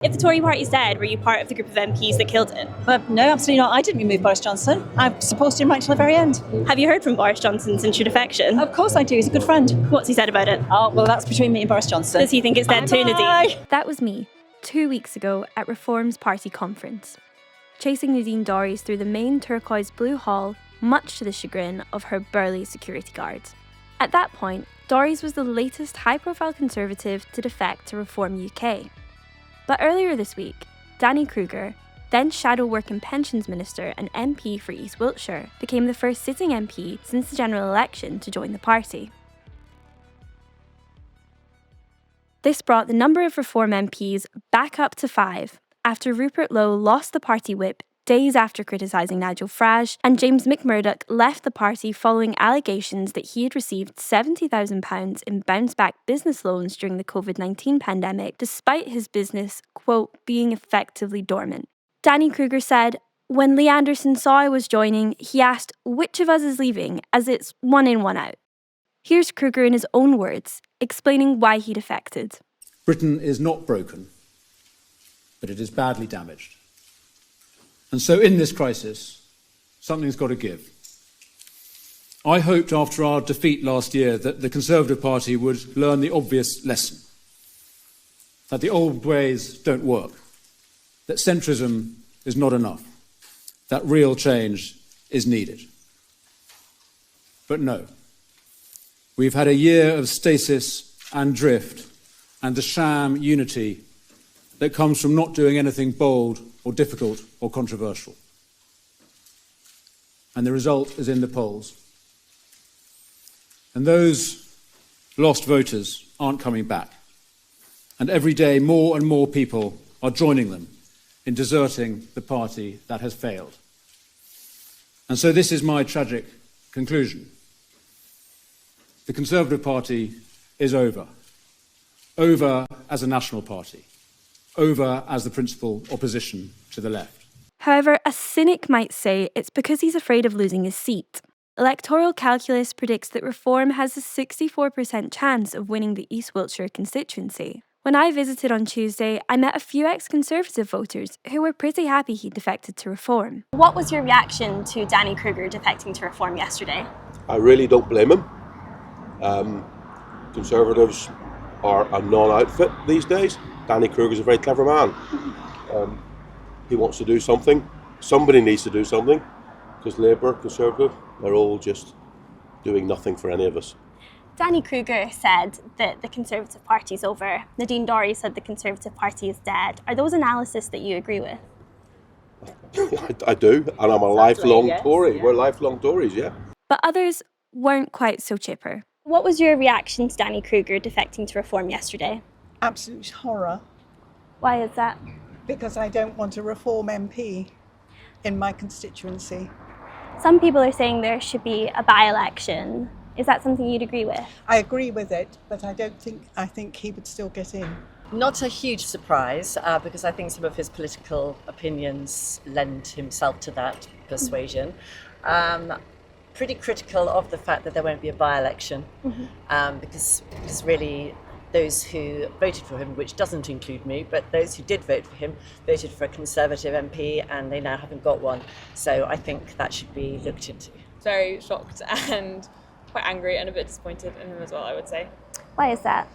If the Tory party's dead, were you part of the group of MPs that killed it? No, absolutely not. I didn't remove Boris Johnson. I've supported him right till the very end. Have you heard from Boris Johnson since your defection? Of course I do. He's a good friend. What's he said about it? Oh, well, that's between me and Boris Johnson. Does he think it's dead too, Nadine? That was me, 2 weeks ago at Reform's party conference, chasing Nadine Dorries through the main turquoise blue hall, much to the chagrin of her burly security guards. At that point, Dorries was the latest high-profile Conservative to defect to Reform UK. But earlier this week, Danny Krueger, then Shadow Work and Pensions Minister and MP for East Wiltshire, became the first sitting MP since the general election to join the party. This brought the number of Reform MPs back up to 5 after Rupert Lowe lost the party whip days after criticising Nigel Farage, and James McMurdock left the party following allegations that he had received £70,000 in bounce-back business loans during the COVID-19 pandemic, despite his business, quote, being effectively dormant. Danny Krueger said, "When Lee Anderson saw I was joining, he asked which of us is leaving, as it's one in, one out." Here's Krueger in his own words, explaining why he defected. Britain is not broken, but it is badly damaged. And so in this crisis, something's got to give. I hoped after our defeat last year that the Conservative Party would learn the obvious lesson, that the old ways don't work, that centrism is not enough, that real change is needed. But no. We've had a year of stasis and drift and the sham unity that comes from not doing anything bold or difficult or controversial. And the result is in the polls. And those lost voters aren't coming back. And every day more and more people are joining them in deserting the party that has failed. And so this is my tragic conclusion. The Conservative Party is over. Over as a national party. Over as the principal opposition to the left. However, a cynic might say it's because he's afraid of losing his seat. Electoral calculus predicts that Reform has a 64% chance of winning the East Wiltshire constituency. When I visited on Tuesday, I met a few ex-Conservative voters who were pretty happy he defected to Reform. What was your reaction to Danny Krueger defecting to Reform yesterday? I really don't blame him. Conservatives are a non-outfit these days. Danny Kruger's a very clever man. He wants to do something. Somebody needs to do something, because Labour, Conservative, they're all just doing nothing for any of us. Danny Krueger said that the Conservative Party's over. Nadine Dorries said the Conservative Party is dead. Are those analyses that you agree with? I do, and I'm a lifelong Tory. Yeah. We're lifelong Tories, yeah. But others weren't quite so chipper. What was your reaction to Danny Krueger defecting to Reform yesterday? Absolute horror. Why is that? Because I don't want a Reform MP in my constituency. Some people are saying there should be a by-election. Is that something you'd agree with? I agree with it, but I think he would still get in. Not a huge surprise, because I think some of his political opinions lend himself to that persuasion. Pretty critical of the fact that there won't be a by-election, because really those who voted for him, which doesn't include me, but those who did vote for him voted for a Conservative MP and they now haven't got one. So I think that should be looked into. Very shocked and quite angry and a bit disappointed in him as well, I would say. Why is that?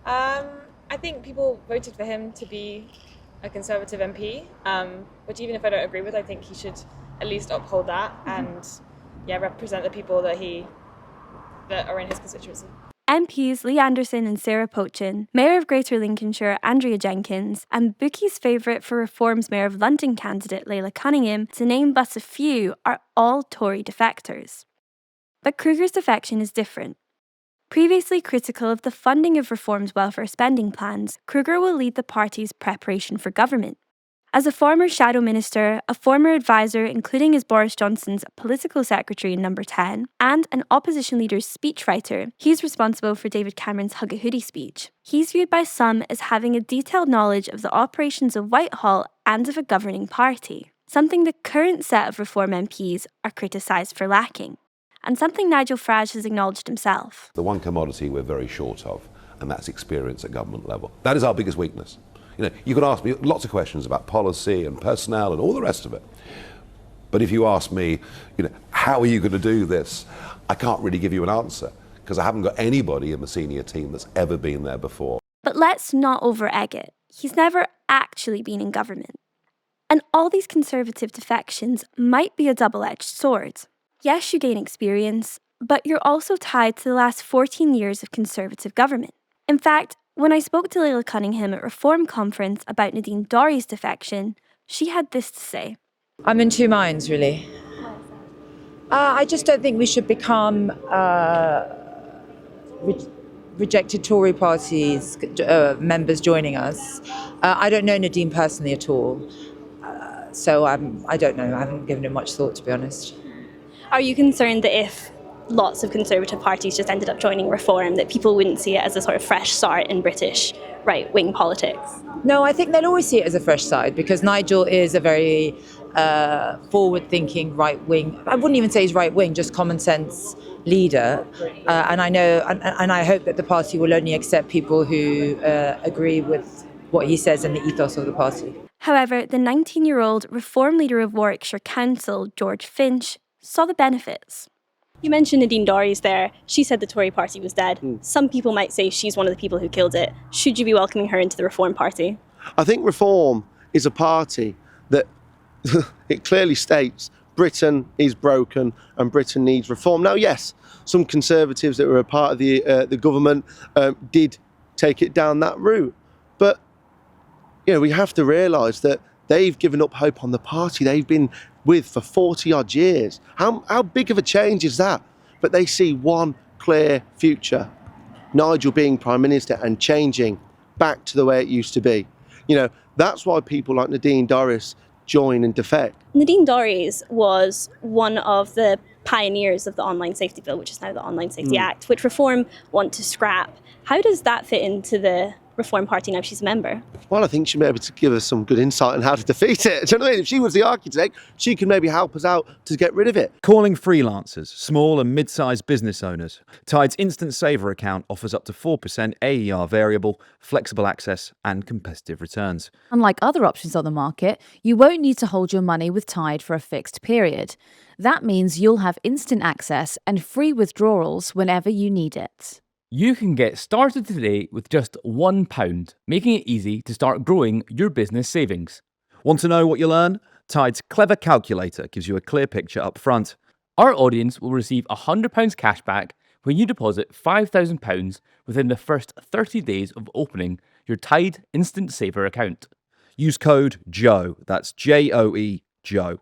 I think people voted for him to be a Conservative MP, which even if I don't agree with, I think he should at least uphold that and represent the people that are in his constituency. MPs Lee Anderson and Sarah Pochin, Mayor of Greater Lincolnshire Andrea Jenkyns, and Bookies' favourite for Reform's Mayor of London candidate Leila Cunningham, to name but a few, are all Tory defectors. But Kruger's defection is different. Previously critical of the funding of Reform's welfare spending plans, Kruger will lead the party's preparation for government. As a former shadow minister, a former advisor including as Boris Johnson's political secretary in Number 10, and an opposition leader's speechwriter, he's responsible for David Cameron's Hug a Hoodie speech. He's viewed by some as having a detailed knowledge of the operations of Whitehall and of a governing party, something the current set of Reform MPs are criticised for lacking, and something Nigel Farage has acknowledged himself. The one commodity we're very short of, and that's experience at government level. That is our biggest weakness. You could ask me lots of questions about policy and personnel and all the rest of it. But if you ask me, how are you going to do this? I can't really give you an answer because I haven't got anybody in the senior team that's ever been there before. But let's not over-egg it. He's never actually been in government. And all these Conservative defections might be a double-edged sword. Yes, you gain experience, but you're also tied to the last 14 years of Conservative government. In fact, when I spoke to Leila Cunningham at Reform Conference about Nadine Dorries' defection, she had this to say. I'm in two minds, really. I just don't think we should become rejected Tory parties members joining us. I don't know Nadine personally at all, so I don't know. I haven't given it much thought, to be honest. Are you concerned that if lots of Conservative parties just ended up joining Reform, that people wouldn't see it as a sort of fresh start in British right-wing politics? No, I think they'll always see it as a fresh side because Nigel is a very forward-thinking right-wing. I wouldn't even say he's right-wing, just common sense leader. And I know, and I hope that the party will only accept people who agree with what he says and the ethos of the party. However, the 19-year-old Reform leader of Warwickshire Council, George Finch, saw the benefits. You mentioned Nadine Dorries there. She said the Tory party was dead. Some people might say she's one of the people who killed it. Should you be welcoming her into the Reform Party? I think Reform is a party that it clearly states Britain is broken and Britain needs reform. Now, yes, some Conservatives that were a part of the government did take it down that route. But, we have to realise that they've given up hope on the party they've been with for 40 odd years. How big of a change is that? But they see one clear future. Nigel being Prime Minister and changing back to the way it used to be. That's why people like Nadine Dorries join and defect. Nadine Dorries was one of the pioneers of the Online Safety Bill, which is now the Online Safety Act, which Reform want to scrap. How does that fit into the Reform Party now she's a member? Well, I think she'll be able to give us some good insight on how to defeat it. Do you know what I mean? If she was the architect, she can maybe help us out to get rid of it. Calling freelancers, small and mid-sized business owners. Tide's Instant Saver account offers up to 4% AER variable, flexible access and competitive returns. Unlike other options on the market, you won't need to hold your money with Tide for a fixed period. That means you'll have instant access and free withdrawals whenever you need it. You can get started today with just £1, making it easy to start growing your business savings. Want to know what you'll earn? Tide's Clever Calculator gives you a clear picture up front. Our audience will receive £100 cash back when you deposit £5,000 within the first 30 days of opening your Tide Instant Saver account. Use code JOE, that's JOE, JOE.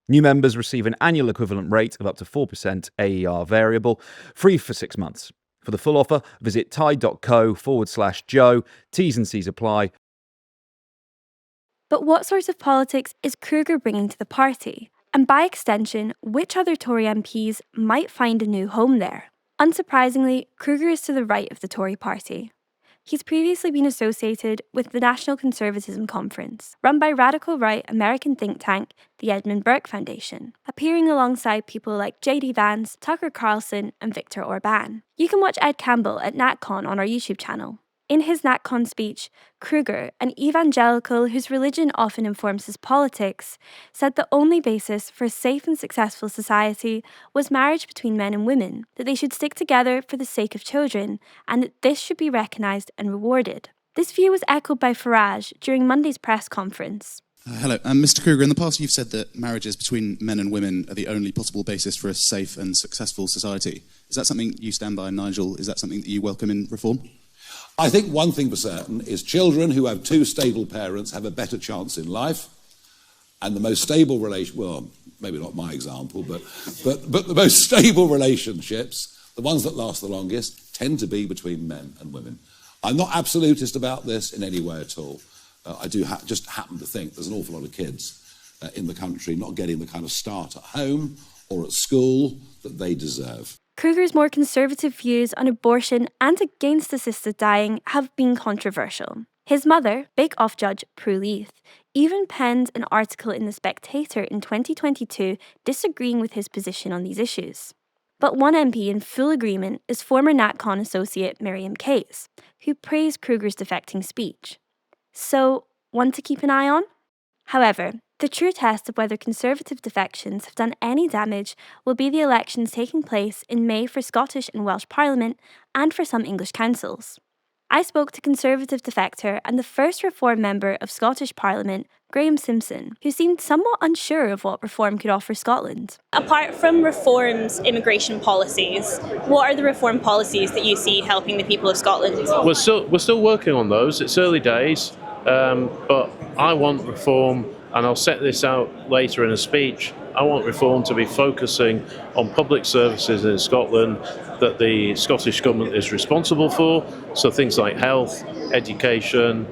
New members receive an annual equivalent rate of up to 4% AER variable, free for 6 months. For the full offer, visit tide.co/Joe. T's and C's apply. But what sort of politics is Kruger bringing to the party? And by extension, which other Tory MPs might find a new home there? Unsurprisingly, Kruger is to the right of the Tory party. He's previously been associated with the National Conservatism Conference, run by radical right American think tank, the Edmund Burke Foundation, appearing alongside people like J.D. Vance, Tucker Carlson, and Viktor Orban. You can watch Ed Campbell at NatCon on our YouTube channel. In his NatCon speech, Kruger, an evangelical whose religion often informs his politics, said the only basis for a safe and successful society was marriage between men and women, that they should stick together for the sake of children, and that this should be recognised and rewarded. This view was echoed by Farage during Monday's press conference. Hello. Mr. Kruger, in the past you've said that marriages between men and women are the only possible basis for a safe and successful society. Is that something you stand by, Nigel? Is that something that you welcome in Reform? I think one thing for certain is children who have two stable parents have a better chance in life, and the most stable relation, well, maybe not my example, but the most stable relationships, the ones that last the longest, tend to be between men and women. I'm not absolutist about this in any way at all. I do just happen to think there's an awful lot of kids in the country not getting the kind of start at home or at school that they deserve. Kruger's more conservative views on abortion and against assisted dying have been controversial. His mother, Bake Off judge Prue Leith, even penned an article in The Spectator in 2022 disagreeing with his position on these issues. But one MP in full agreement is former NatCon associate Miriam Case, who praised Kruger's defecting speech. So, one to keep an eye on? However, the true test of whether Conservative defections have done any damage will be the elections taking place in May for Scottish and Welsh Parliament and for some English councils. I spoke to Conservative defector and the first Reform member of Scottish Parliament, Graham Simpson, who seemed somewhat unsure of what Reform could offer Scotland. Apart from Reform's immigration policies, what are the Reform policies that you see helping the people of Scotland? We're still working on those. It's early days, but I want Reform, and I'll set this out later in a speech, I want Reform to be focusing on public services in Scotland that the Scottish Government is responsible for, so things like health, education,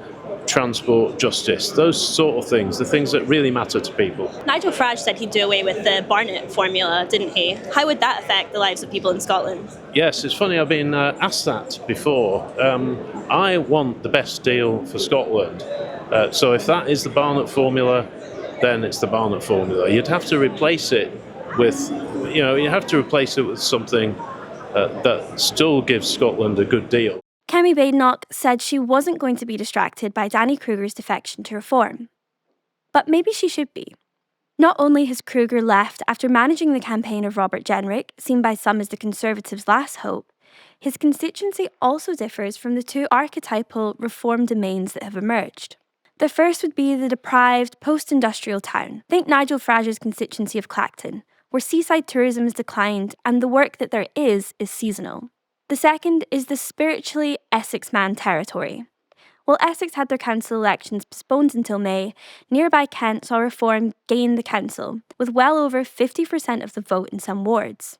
transport, justice, those sort of things, the things that really matter to people. Nigel Farage said he'd do away with the Barnett formula, didn't he? How would that affect the lives of people in Scotland? Yes, it's funny, I've been asked that before. I want the best deal for Scotland. So if that is the Barnett formula, then it's the Barnett formula. You'd have to replace it with, something that still gives Scotland a good deal. Kemi Badenoch said she wasn't going to be distracted by Danny Kruger's defection to Reform. But maybe she should be. Not only has Kruger left after managing the campaign of Robert Jenrick, seen by some as the Conservatives' last hope, his constituency also differs from the two archetypal Reform domains that have emerged. The first would be the deprived, post-industrial town. Think Nigel Farage's constituency of Clacton, where seaside tourism has declined and the work that there is seasonal. The second is the spiritually Essex man territory. While Essex had their council elections postponed until May, nearby Kent saw Reform gain the council, with well over 50% of the vote in some wards.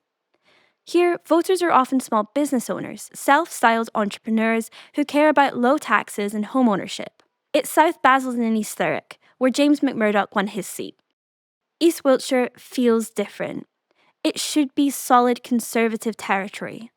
Here, voters are often small business owners, self-styled entrepreneurs who care about low taxes and home ownership. It's South Basildon and East Thurrock, where James McMurdock won his seat. East Wiltshire feels different. It should be solid Conservative territory.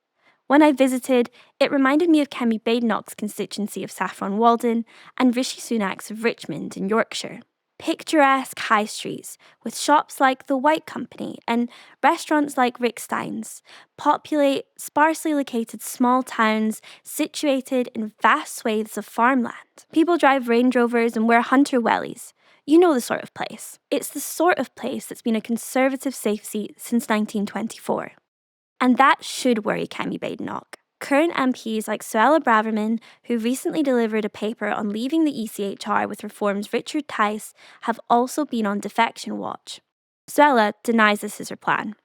When I visited, it reminded me of Kemi Badenoch's constituency of Saffron Walden and Rishi Sunak's of Richmond in Yorkshire. Picturesque high streets with shops like the White Company and restaurants like Rick Stein's populate sparsely located small towns situated in vast swathes of farmland. People drive Range Rovers and wear hunter wellies. You know the sort of place. It's the sort of place that's been a Conservative safe seat since 1924. And that should worry Kemi Badenoch. Current MPs like Suella Braverman, who recently delivered a paper on leaving the ECHR with Reform's Richard Tice, have also been on defection watch. Suella denies this is her plan.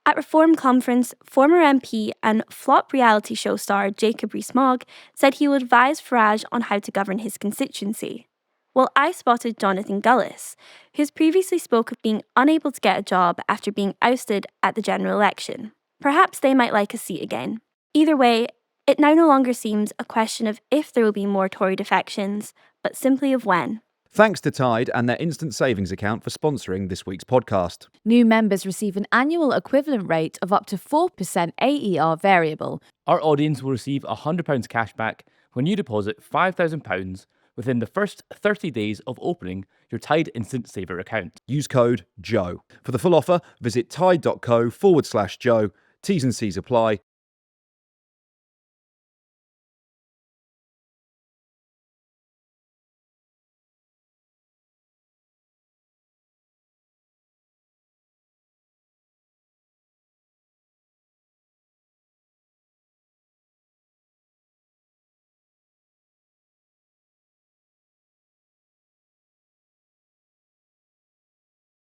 At Reform Conference, former MP and flop reality show star Jacob Rees-Mogg said he would advise Farage on how to govern his constituency. Well, I spotted Jonathan Gullis, who's previously spoke of being unable to get a job after being ousted at the general election. Perhaps they might like a seat again. Either way, it now no longer seems a question of if there will be more Tory defections, but simply of when. Thanks to Tide and their instant savings account for sponsoring this week's podcast. New members receive an annual equivalent rate of up to 4% AER variable. Our audience will receive £100 cash back when you deposit £5,000 within the first 30 days of opening your Tide Instant Saver account. Use code JOE. For the full offer, visit tide.co/Joe. T's and C's apply.